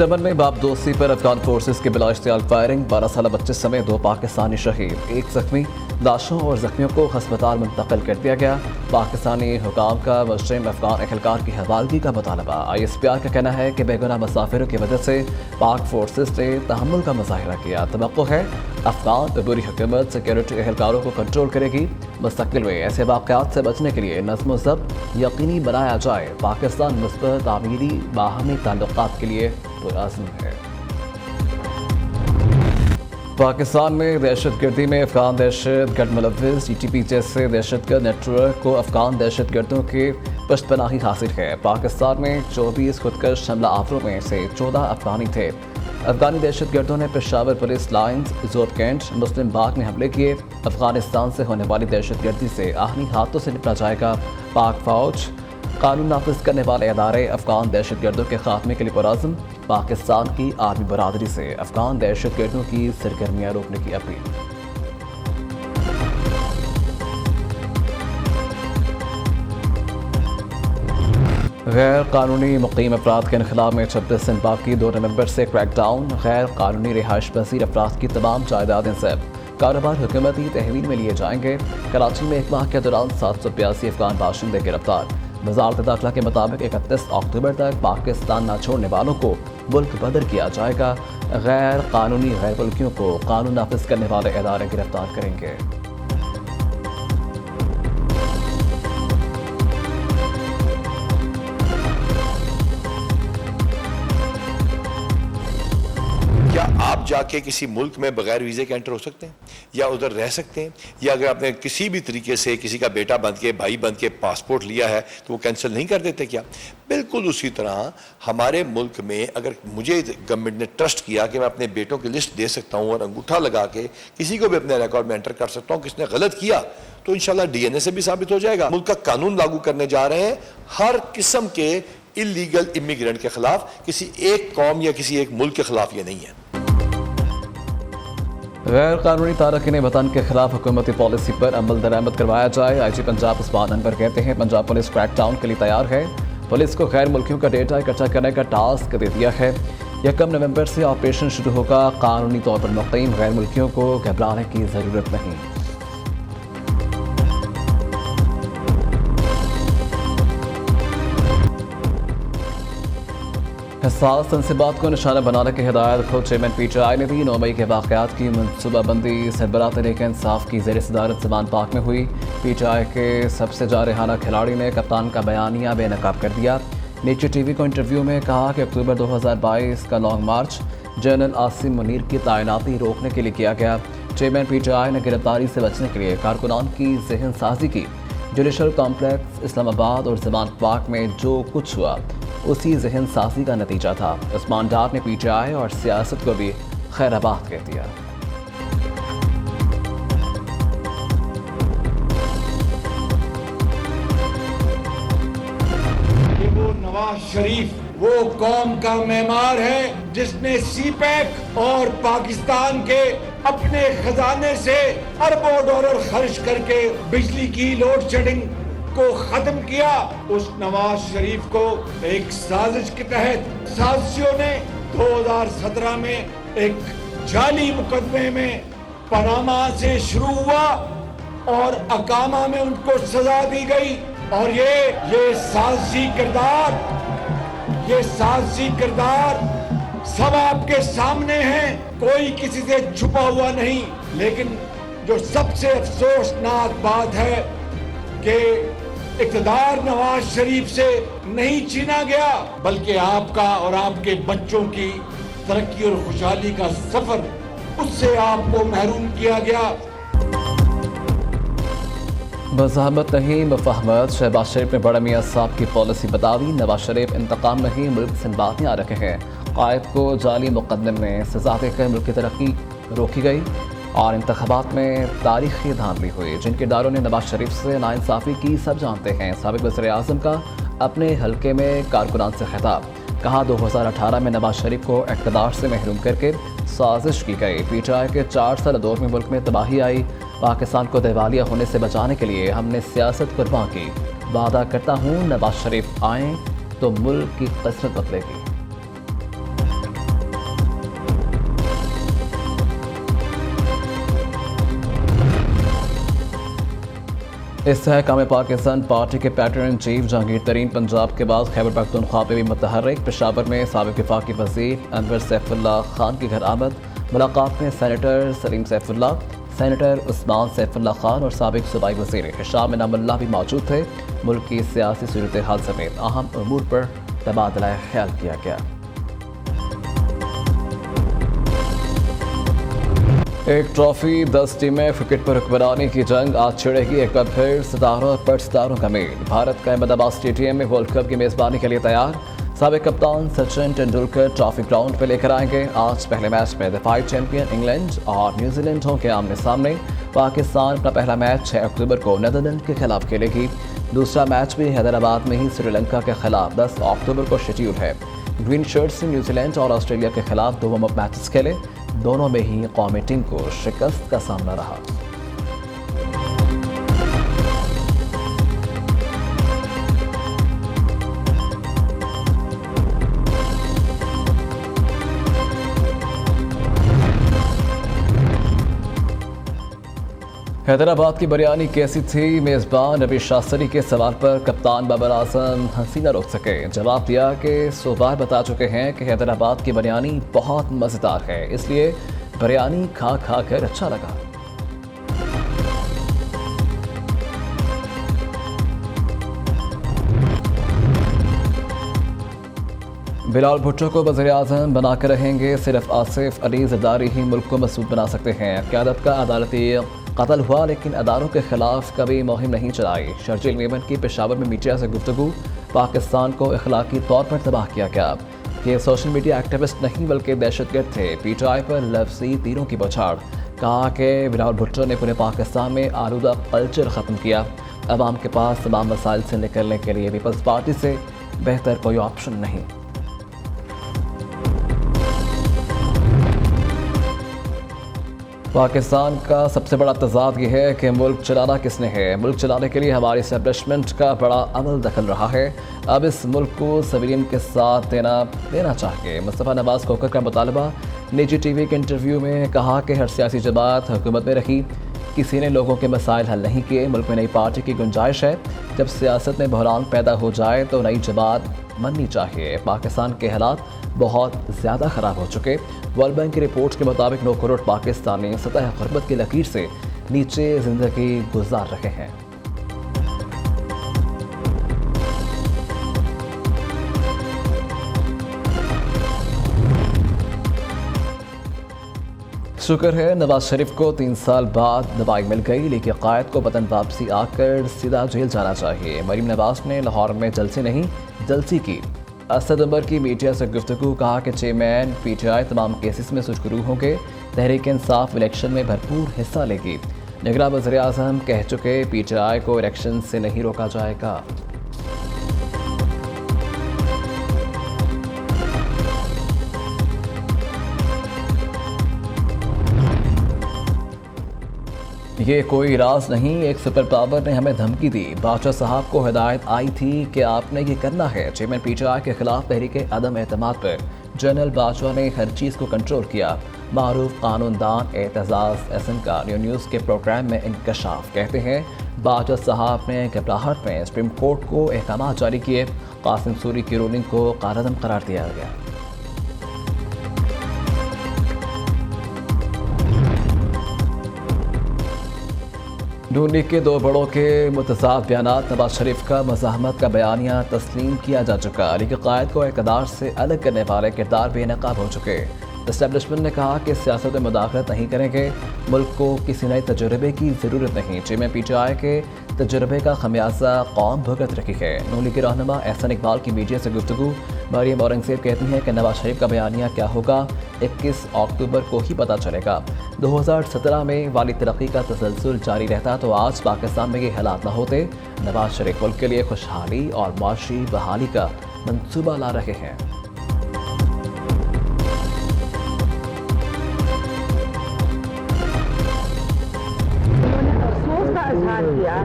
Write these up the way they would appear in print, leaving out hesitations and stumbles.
चमन में बाप दोस्ती पर अफगान फोर्सेस की बिला इश्तियाल फायरिंग, 12 साल बच्चे समेत 2 पाकिस्तानी शहीद, 1 जख्मी। लाशों और जख्मियों को अस्पताल मुंतकिल कर दिया गया। पाकिस्तानी हुकाम का मुस्लिम अफगान एहलकार की हवालगी का मुतालबा। ISPR का कहना है कि बेगुनाह मुसाफिरों की वजह से पाक फोर्सेस ने तहम्मुल का मुजाहिरा किया। तवक्को है अफगान अबूरी हुकूमत सिक्योरिटी एहलकारों को कंट्रोल करेगी। मुस्तकबिल में ऐसे वाक़यात से बचने के लिए नज़्म ज़ब्त यकीनी बनाया जाए। पाकिस्तान मुस्बत तामीरी बाहमी ताल्लुकात के लिए पुरअज़्म है। पाकिस्तान में दहशतगर्दी में अफगान दहशतगर्द मुलव्विस TTP जैसे दहशतगर्द नेटवर्क को अफगान दहशतगर्दों के पश्तपनाही हासिल है। पाकिस्तान में 24 खुदकश हमला आवरों में से 14 अफगानी थे। अफगानी दहशतगर्दों ने पेशावर पुलिस लाइन्स, जोब कैंट, मुस्लिम बाग में हमले किए। अफगानिस्तान से होने वाली दहशतगर्दी से आहनी हाथों से निपटा जाएगा। पाक फौज कानून नाफिज करने वाले अदारे अफगान दहशतगर्दों के खात्मे के लिए पुरअज़्म। पाकिस्तान की आर्मी बरादरी से अफगान दहशतगर्दों की सरगर्मियाँ रोकने की अपील। गैर कानूनी मुकीम अफराद के इनखलाब में 26 दिन बाकी 2 नवंबर से क्रैकडाउन। गैर कानूनी रिहाइश पजीर अफराद की तमाम जायदादें जब्त, कारोबार हुकूमती तहवील में लिए जाएंगे। कराची में एक माह के दौरान 782 अफगान बाशिंदे गिरफ्तार। वज़ारत दाखिला के मुताबिक 31 अक्टूबर तक पाकिस्तान न छोड़ने वालों को मुल्क बदर किया जाएगा। गैर कानूनी गैर मुल्कियों को कानून नाफिज करने वाले इदारे गिरफ्तार करेंगे। क्या आप जाके किसी मुल्क में बगैर वीज़े के एंटर हो सकते हैं या उधर रह सकते हैं? या अगर आपने किसी भी तरीके से किसी का बेटा बन के भाई बन के पासपोर्ट लिया है तो वो कैंसिल नहीं कर देते क्या? बिल्कुल उसी तरह हमारे मुल्क में अगर मुझे गवर्नमेंट ने ट्रस्ट किया कि मैं अपने बेटों की लिस्ट दे सकता हूँ और अंगूठा लगा के किसी को भी अपने रिकॉर्ड में एंटर कर सकता हूँ, किसने गलत किया तो इंशाल्लाह DNA से भी साबित हो जाएगा। मुल्क का कानून लागू करने जा रहे हैं हर किस्म के इलीगल इमिग्रेंट के खिलाफ, किसी एक कौम या किसी एक मुल्क के खिलाफ ये नहीं है। गैर कानूनी तारकीन वतन के खिलाफ हुकूमती पॉलिसी पर अमल दरामद करवाया जाए। IG पंजाब उस्मान अनवर कहते हैं पंजाब पुलिस क्रैकडाउन के लिए तैयार है। पुलिस को गैर मुल्कियों का डेटा इकट्ठा करने का टास्क दे दिया है। 1 नवंबर से ऑपरेशन शुरू होगा। कानूनी तौर पर मुक़ीम गैर मुल्कियों को घबराने की ज़रूरत नहीं। हसास तनसीबात को निशाना बनाने की हिदायत खुद चेयरमैन PTI ने दी। 9 मई के वाक़यात की मनसूबाबंदी सरबराह तहरीक इंसाफ की ज़ेर सदारत ज़मान पाक में हुई। PTI के सबसे जारहाना खिलाड़ी ने कप्तान का बयानिया बेनकाब कर दिया। नेचर TV को इंटरव्यू में कहा कि अक्टूबर 2022 का लॉन्ग मार्च जनरल आसिम मुनीर की तैनाती रोकने के लिए किया गया। चेयरमैन PTI ने गिरफ्तारी से बचने के लिए कारकुनान की जहन साजी की। जुडिशल कॉम्प्लेक्स इस्लामाबाद और ज़मान पाक में जो कुछ हुआ उसी जहन साजी का नतीजा था। उस्मान डार ने PTI और सियासत को भी खैराबाद कह दिया। वो नवाज शरीफ वो कौम का मेमार है जिसने CPEC और पाकिस्तान के अपने खजाने से अरबों डॉलर खर्च करके बिजली की लोड शेडिंग को खत्म किया। उस नवाज शरीफ को एक साजिश के तहत साजिशों ने 2017 में एक जाली मुकदमे में पनामा से शुरू हुआ और अकामा में उनको सजा दी गई। और ये साजिशी किरदार सब आपके सामने हैं, कोई किसी से छुपा हुआ नहीं। लेकिन जो सबसे अफसोसनाक बात है कि इक़्तिदार नवाज शरीफ से नहीं छीना गया बल्कि आपका और आपके बच्चों की तरक्की और खुशहाली का सफर उससे आपको महरूम किया गया। मज़ाहमत नहीं मुफाहमत। शहबाज शरीफ ने बड़ा मियाँ साहब की पॉलिसी बता दी। नवाज शरीफ इंतकाम नहीं मुल्क से बातें आ रखे हैं। कायद को जाली मुकदमे में सजा देकर मुल्क की तरक्की रोकी गई और इंतखाबात में तारीखी धांधली हुई। जिन किरदारों ने नवाज शरीफ से नाइंसाफ़ी की सब जानते हैं। साबिक़ वज़ीर-ए-आज़म का अपने हल्के में कारकुनान से खिताब, कहा 2018 में नवाज शरीफ को इक़्तिदार से महरूम करके साजिश की गई। PTI के 4 साल दौर में मुल्क में तबाही आई। पाकिस्तान को दिवालिया होने से बचाने के लिए हमने सियासत कुर्बान की। वादा करता हूँ नवाज शरीफ आएँ तो मुल्क की किस्मत बदलेगी। इस तहकाम पाकिस्तान पार्टी के पैटर्न इन चीफ जहांगीर तरीन पंजाब के बाद खैबर पख्तूनख्वा में भी मुतहर्रिक। पेशावर में साबिक वफाकी वज़ीर अनवर सैफुल्लाह खान के घर आमद। मुलाकात में सेनेटर सलीम सैफुल्लाह, सेनेटर उस्मान सैफुल्लाह खान और साबिक सूबाई वज़ीर हिशाम इनामुल्लाह भी मौजूद थे। मुल्क की सियासी सूरत हाल समेत अहम उमूर पर तबादला ख्याल किया गया। एक ट्रॉफी 10 टीमें क्रिकेट पर हुक्मरानी की जंग आज छिड़ेगी। एक बार फिर सितारों और पट सितारों का मेल। भारत का अहमदाबाद स्टेडियम में वर्ल्ड कप की मेज़बानी के लिए तैयार। साबिक कप्तान सचिन तेंदुलकर ट्रॉफी ग्राउंड पर लेकर आएंगे। आज पहले मैच में दफाई चैंपियन इंग्लैंड और न्यूजीलैंड होंगे आमने सामने। पाकिस्तान अपना पहला मैच 6 अक्टूबर को नीदरलैंड के खिलाफ खेलेगी। दूसरा मैच भी हैदराबाद में ही श्रीलंका के खिलाफ 10 अक्टूबर को शेड्यूल है। ग्रीन शर्ट्स ने न्यूजीलैंड और ऑस्ट्रेलिया के खिलाफ 2 वार्म अप मैचेस खेले। दोनों में ही कौमी टीम को शिकस्त का सामना रहा। हैदराबाद की बिरयानी कैसी थी? मेज़बान नबी शास्त्री के सवाल पर कप्तान बाबर आजम हंसी न रोक सके। जवाब दिया कि 100 बार बता चुके हैं कि हैदराबाद की बिरयानी बहुत मज़ेदार है, इसलिए बिरयानी खा खा कर अच्छा लगा। बिलाल भुट्टो को वज़ीर-ए-आज़म बनाकर रहेंगे। सिर्फ आसिफ अली ज़रदारी ही मुल्क को मजबूत बना सकते हैं। क़यादत का अदालती कत्ल हुआ लेकिन अदारों के खिलाफ कभी मुहिम नहीं चलाई। शर्जील मेमन की पेशावर में मीडिया से गुफ्तगू। पाकिस्तान को अखलाकी तौर पर तबाह किया गया। ये सोशल मीडिया एक्टिविस्ट नहीं बल्कि दहशतगर्द थे। पीटीआई पर लफ्ज़ी तीरों की बौछार। कहा कि बिलाल भुट्टो ने पूरे पाकिस्तान में आलूदा कल्चर ख़त्म किया। अवाम के पास तमाम मसाइल से निकलने के लिए पीपल्स पार्टी से बेहतर कोई ऑप्शन नहीं। पाकिस्तान का सबसे बड़ा तज़ाद ये है कि मुल्क चलाना किसने है। मुल्क चलाने के लिए हमारी एस्टेब्लिशमेंट का बड़ा अमल दखल रहा है। अब इस मुल्क को सिविलियन के साथ देना चाहिए। मुस्तफ़ा नवाज़ खोखर का मुतालबा। निजी टीवी के इंटरव्यू में कहा कि हर सियासी जमात हुकूमत में रही, किसी ने लोगों के मसाइल हल नहीं किए। मुल्क में नई पार्टी की गुंजाइश है। जब सियासत में बहरान पैदा हो जाए तो नई जमात बननी चाहिए। पाकिस्तान के हालात बहुत ज़्यादा ख़राब हो चुके। वर्ल्ड बैंक की रिपोर्ट के मुताबिक 9 करोड़ पाकिस्तानी सतह ग़ुरबत की लकीर से नीचे ज़िंदगी गुजार रहे हैं। शुक्र है नवाज शरीफ को 3 साल बाद दवाई मिल गई, लेकिन कायद को वतन वापसी आकर सीधा जेल जाना चाहिए। मरीम नवाज ने लाहौर में जलसे नहीं जलसी की। असद उमर की मीडिया से गुफ्तगू। कहा कि चेयरमैन पीटीआई तमाम केसेस में सुरखरू होंगे। तहरीक इंसाफ इलेक्शन में भरपूर हिस्सा लेगी। निगरान वज़ीर-ए-आज़म कह चुके पीटीआई को इलेक्शन से नहीं रोका जाएगा। ये कोई राज नहीं, एक सुपर पावर ने हमें धमकी दी। बादशाह साहब को हिदायत आई थी कि आपने ये करना है। चेयरमैन पीटीआई के खिलाफ तहरीक अदम एतमाद पर जनरल बादशाह ने हर चीज़ को कंट्रोल किया। मारूफ कानूनदान एतजाज़ एहसन का न्यूज़ के प्रोग्राम में इंकशाफ। कहते हैं बादशाह साहब ने घबराहट में सुप्रीम कोर्ट को अहकाम जारी किए। कासिम सूरी की रूलिंग को कारादम करार दिया गया। नून लीग के 2 बड़ों के मुतज़ाद बयानात। नवाज शरीफ का मज़ाहमत का बयानिया तस्लीम किया जा चुका। लीग कायद को इक़्तिदार से अलग करने वाले किरदार बेनकाब हो चुके। एस्टेब्लिशमेंट ने कहा कि सियासत में मुदाखलत नहीं करेंगे। मुल्क को किसी नए तजुर्बे की ज़रूरत नहीं। चेयरमैन पीटीआई के तजुर्बे का खमियाजा कौम भुगत रही है। नून लीग के रहनुमा एहसन इकबाल की मीडिया से गुफ्तगू। मरियम औरंगज़ेब कहती हैं कि नवाज शरीफ का बयानिया क्या होगा 21 अक्टूबर को ही पता चलेगा। 2017 में वाली तरक्की का तसलसल जारी रहता तो आज पाकिस्तान में ये हालात न होते। नवाज शरीफ मुल्क के लिए खुशहाली और माशी बहाली का मंसूबा ला रहे हैं। इजहार किया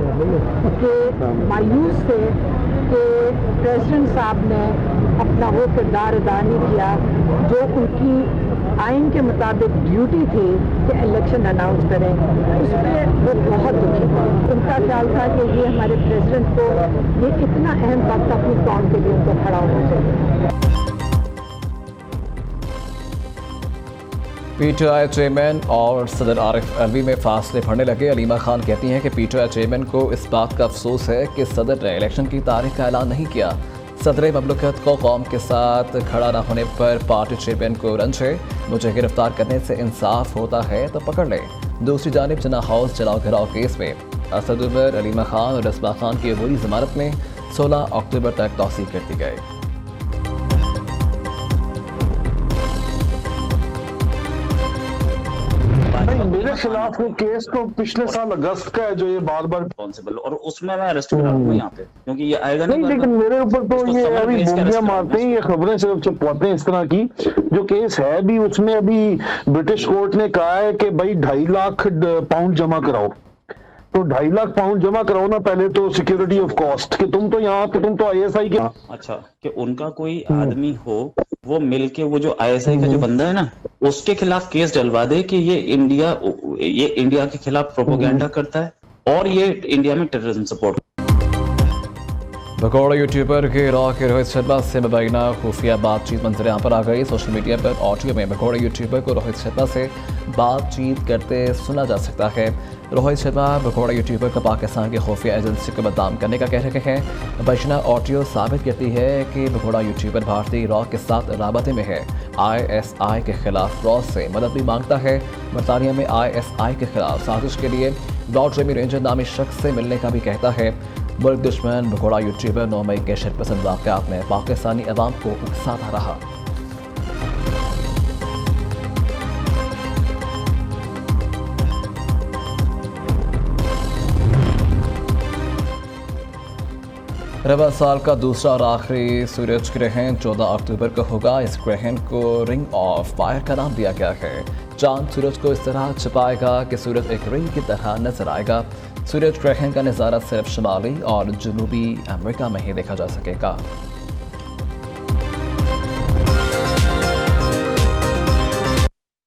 कि मायूस थे कि प्रेसिडेंट साहब ने अपना वो किरदार अदा नहीं किया जो उनकी आइन के मुताबिक ड्यूटी थी कि इलेक्शन अनाउंस करें, उस पर वो बहुत दुखी थे। उनका ख्याल था कि ये हमारे प्रेसिडेंट को ये इतना अहम वक्त अपनी कौम के लिए उनको खड़ा होना चाहिए। पीटीआई चेयरमैन और सदर आरिफ अलवी में फासले बढ़ने लगे। अलीमा खान कहती हैं कि पीटीआई चेयरमैन को इस बात का अफसोस है कि सदर ने इलेक्शन की तारीख का ऐलान नहीं किया। सदर ममलकत को कौम के साथ खड़ा न होने पर पार्टी चेयरमैन को रंज है। मुझे गिरफ्तार करने से इंसाफ होता है तो पकड़ लें। दूसरी जानिब जना हाउस जलाओ घिराव केस में असद उमर, अलीमा खान और रस्मा खान की अबूरी जमानत में 16 अक्टूबर तक तौसील कर दी गई। मेरे खिलाफ वो केस तो पिछले साल अगस्त का है जो ये बार बार रिस्पॉन्सिबल, और उसमें मैं अरेस्ट करा दूंगा यहाँ पे, क्योंकि ये आएगा नहीं। लेकिन मेरे ऊपर तो ये अभी बोलियां मारते हैं, ये खबरें सिर्फ छुपवाते हैं इस तरह की। जो केस है भी उसमें अभी ब्रिटिश कोर्ट ने कहा है कि भाई 2.5 लाख पाउंड जमा कराओ। तो 2.5 लाख पाउंड जमा कराओ ना पहले तो, सिक्योरिटी ऑफ कॉस्ट, कि तुम तो यहाँ पे तुम तो ISI के। अच्छा, कि उनका कोई आदमी हो वो मिलके वो जो ISI का जो बंदा है ना उसके खिलाफ केस डलवा दे कि ये इंडिया के खिलाफ प्रोपोगेंडा करता है और ये इंडिया में टेररिज्म सपोर्ट। भगोड़ा यूट्यूबर के रॉ के रोहित शर्मा से मुबैना खुफिया बातचीत मंजर आम पर आ गई। सोशल मीडिया पर ऑडियो में भगोड़ा यूट्यूबर को रोहित शर्मा से बातचीत करते सुना जा सकता है। रोहित शर्मा भगोड़ा यूट्यूबर को पाकिस्तान की खुफिया एजेंसी को बदनाम करने का कह रहे हैं। बैजना ऑडियो साबित करती है कि भगोड़ा यूट्यूबर भारतीय रॉ के साथ राबते में है। ISI के खिलाफ रॉ से मदद भी मांगता है। बरतानिया में ISI के खिलाफ साजिश के लिए लॉर्ड रेमी रेंजर नामी शख्स से मिलने का भी कहता है। मुल्क दुश्मन भगोड़ा यूट्यूबर 9 मई के शरपसंद वाक़यात में पाकिस्तानी अवाम को उकसाता रहा। रवा साल का दूसरा और आखिरी सूरज ग्रहण 14 अक्टूबर को होगा। इस ग्रहण को रिंग ऑफ फायर का नाम दिया गया है। चांद सूरज को इस तरह छिपाएगा कि सूरज एक रिंग की तरह नजर आएगा। सूरज ग्रहण का नज़ारा सिर्फ शुमाली और जनूबी अमेरिका में ही देखा जा सकेगा।